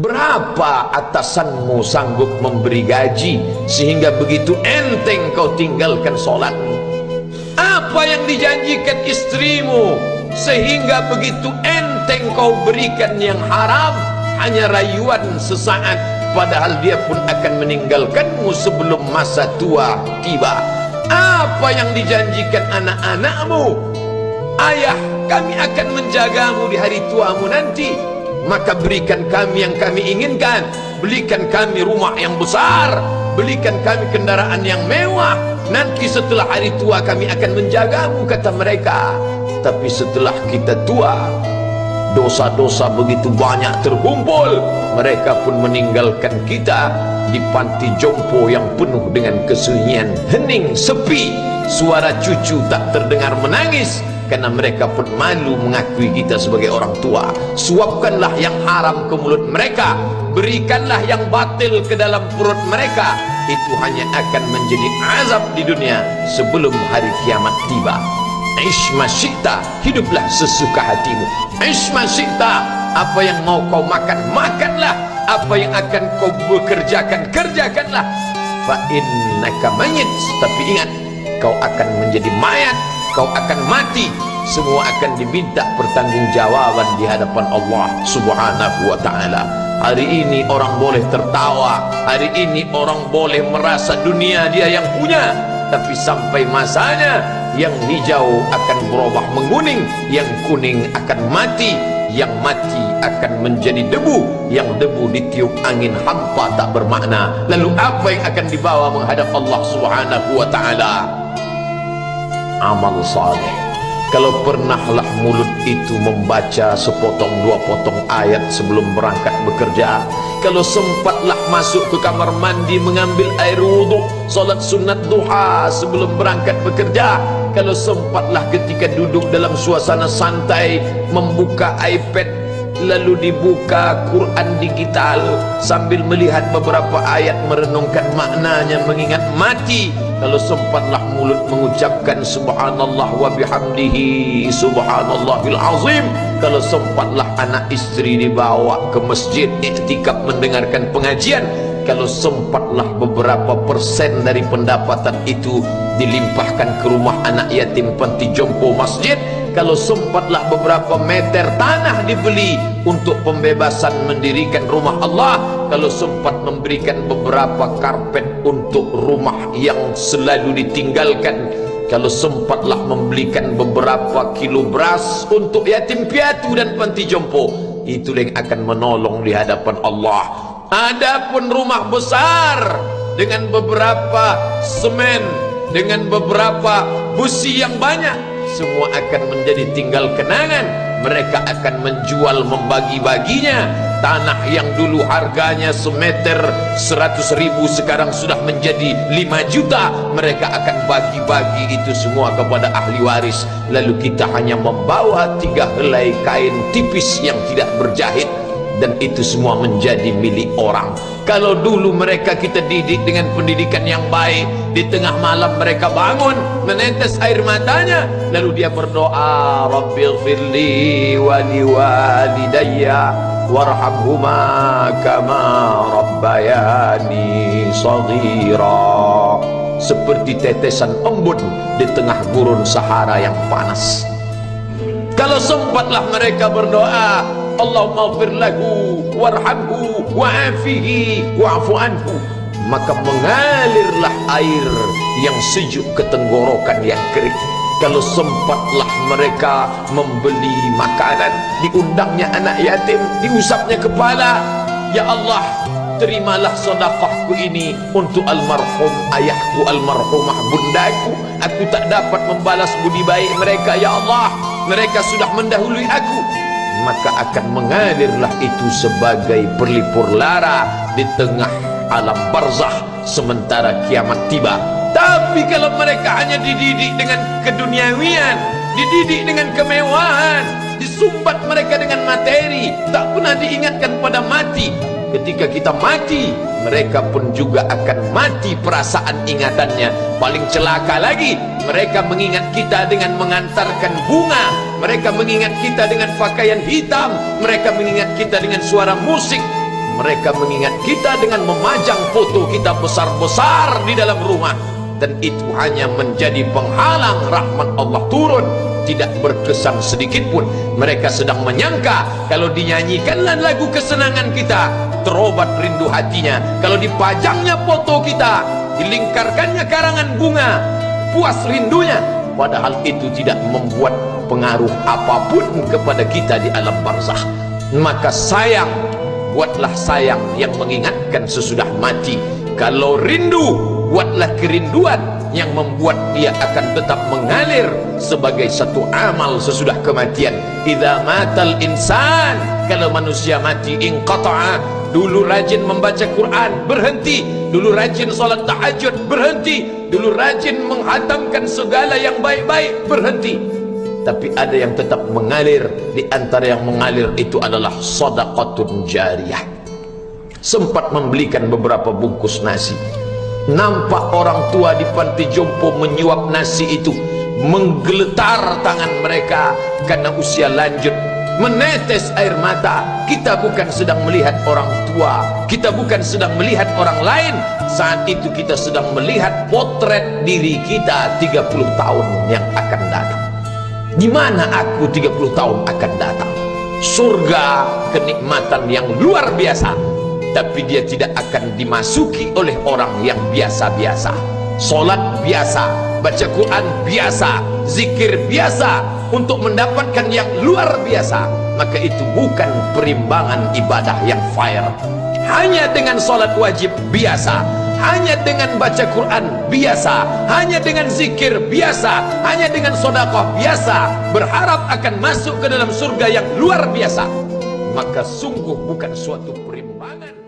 Berapa atasanmu sanggup memberi gaji sehingga begitu enteng kau tinggalkan sholatmu? Apa yang dijanjikan istrimu sehingga begitu enteng kau berikan yang haram? Hanya rayuan sesaat, padahal dia pun akan meninggalkanmu sebelum masa tua tiba. Apa yang dijanjikan anak-anakmu? Ayah, kami akan menjagamu di hari tuamu nanti, maka berikan kami yang kami inginkan. Belikan kami rumah yang besar, belikan kami kendaraan yang mewah. Nanti setelah hari tua kami akan menjagamu, kata mereka. Tapi setelah kita tua, dosa-dosa begitu banyak terkumpul, mereka pun meninggalkan kita di panti jompo yang penuh dengan kesunyian, hening, sepi. Suara cucu tak terdengar menangis, karena mereka pun malu mengakui kita sebagai orang tua. Suapkanlah yang haram ke mulut mereka, berikanlah yang batil ke dalam perut mereka. Itu hanya akan menjadi azab di dunia sebelum hari kiamat tiba. Ishma syi'ta, hiduplah sesuka hatimu. Ishma syi'ta, apa yang mau kau makan, makanlah. Apa yang akan kau bekerjakan, kerjakanlah. Fa innaka mayyit, tapi ingat, kau akan menjadi mayat, kau akan mati. Semua akan diminta pertanggungjawaban di hadapan Allah Subhanahu wa ta'ala. Hari ini orang boleh tertawa, hari ini orang boleh merasa dunia dia yang punya, tapi sampai masanya yang hijau akan berubah menguning, yang kuning akan mati, yang mati akan menjadi debu, yang debu ditiup angin hampa tak bermakna. Lalu apa yang akan dibawa menghadap Allah Subhanahu wa ta'ala? Amal saleh. Kalau pernahlah mulut itu membaca sepotong dua potong ayat sebelum berangkat bekerja, kalau sempatlah masuk ke kamar mandi mengambil air wudhu, solat sunat duha sebelum berangkat bekerja, kalau sempatlah ketika duduk dalam suasana santai membuka iPad lalu dibuka Quran digital sambil melihat beberapa ayat merenungkan maknanya mengingat mati, kalau sempatlah mulut mengucapkan subhanallah wa bihamdihi subhanallahil azim, kalau sempatlah anak istri dibawa ke masjid iktikaf mendengarkan pengajian, kalau sempatlah beberapa persen dari pendapatan itu dilimpahkan ke rumah anak yatim panti jompo masjid, kalau sempatlah beberapa meter tanah dibeli untuk pembebasan mendirikan rumah Allah, kalau sempat memberikan beberapa karpet untuk rumah yang selalu ditinggalkan, kalau sempatlah membelikan beberapa kilo beras untuk yatim piatu dan panti jompo, itu yang akan menolong di hadapan Allah. Adapun rumah besar dengan beberapa semen, dengan beberapa busi yang banyak, semua akan menjadi tinggal kenangan. Mereka akan menjual, membagi-baginya. Tanah yang dulu harganya semeter 100.000 sekarang sudah menjadi 5 juta. Mereka akan bagi-bagi itu semua kepada ahli waris. Lalu kita hanya membawa 3 helai kain tipis yang tidak berjahit, dan itu semua menjadi milik orang. Kalau dulu mereka kita didik dengan pendidikan yang baik, di tengah malam mereka bangun menetes air matanya, lalu dia berdoa, Rabbighfirli wa liwalidayya warhamhuma kama rabbayani shaghira, seperti tetesan embun di tengah gurun Sahara yang panas. Kalau sempatlah mereka berdoa, Allahumma ighfir lahu warhamhu wa'afihi wa'fu anhu, maka mengalirlah air yang sejuk ke tenggorokan yang kering. Kalau sempatlah mereka membeli makanan, diundangnya anak yatim, diusapnya kepala, ya Allah, terimalah sedekahku ini untuk almarhum ayahku, almarhumah bundaku. Aku tak dapat membalas budi baik mereka, ya Allah, mereka sudah mendahului aku. Maka akan mengalirlah itu sebagai perlipur lara di tengah alam barzakh sementara kiamat tiba. Tapi kalau mereka hanya dididik dengan keduniawian, dididik dengan kemewahan, disumbat mereka dengan materi, tak pernah diingatkan pada mati. Ketika kita mati, mereka pun juga akan mati perasaan ingatannya. Paling celaka lagi, mereka mengingat kita dengan mengantarkan bunga, mereka mengingat kita dengan pakaian hitam, mereka mengingat kita dengan suara musik. Mereka mengingat kita dengan memajang foto kita besar-besar di dalam rumah, dan itu hanya menjadi penghalang rahmat Allah turun. Tidak berkesan sedikit pun. Mereka sedang menyangka kalau dinyanyikanlah lagu kesenangan kita, terobat rindu hatinya. Kalau dipajangnya foto kita, dilingkarkannya karangan bunga, puas rindunya. Padahal itu tidak membuat pengaruh apapun kepada kita di alam barzakh. Maka sayang, buatlah sayang yang mengingatkan sesudah mati. Kalau rindu, buatlah kerinduan yang membuat dia akan tetap mengalir sebagai satu amal sesudah kematian. Idza matal insan, kalau manusia mati, inqata'a. Dulu rajin membaca Quran, berhenti. Dulu rajin salat tahajud, berhenti. Dulu rajin menghatamkan segala yang baik-baik, berhenti. Tapi ada yang tetap mengalir. Di antara yang mengalir itu adalah shadaqatun jariyah. Sempat membelikan beberapa bungkus nasi. Nampak orang tua di panti jompo menyuap nasi itu, menggeletar tangan mereka karena usia lanjut, menetes air mata. Kita bukan sedang melihat orang tua, kita bukan sedang melihat orang lain. Saat itu kita sedang melihat potret diri kita 30 tahun yang akan datang. Di mana aku 30 tahun akan datang? Surga, kenikmatan yang luar biasa, tapi dia tidak akan dimasuki oleh orang yang biasa-biasa. Solat biasa, baca Quran biasa, zikir biasa, untuk mendapatkan yang luar biasa. Maka itu bukan perimbangan ibadah yang fair. Hanya dengan solat wajib biasa, hanya dengan baca Quran biasa, hanya dengan zikir biasa, hanya dengan sedekah biasa, berharap akan masuk ke dalam surga yang luar biasa, maka sungguh bukan suatu perimbangan.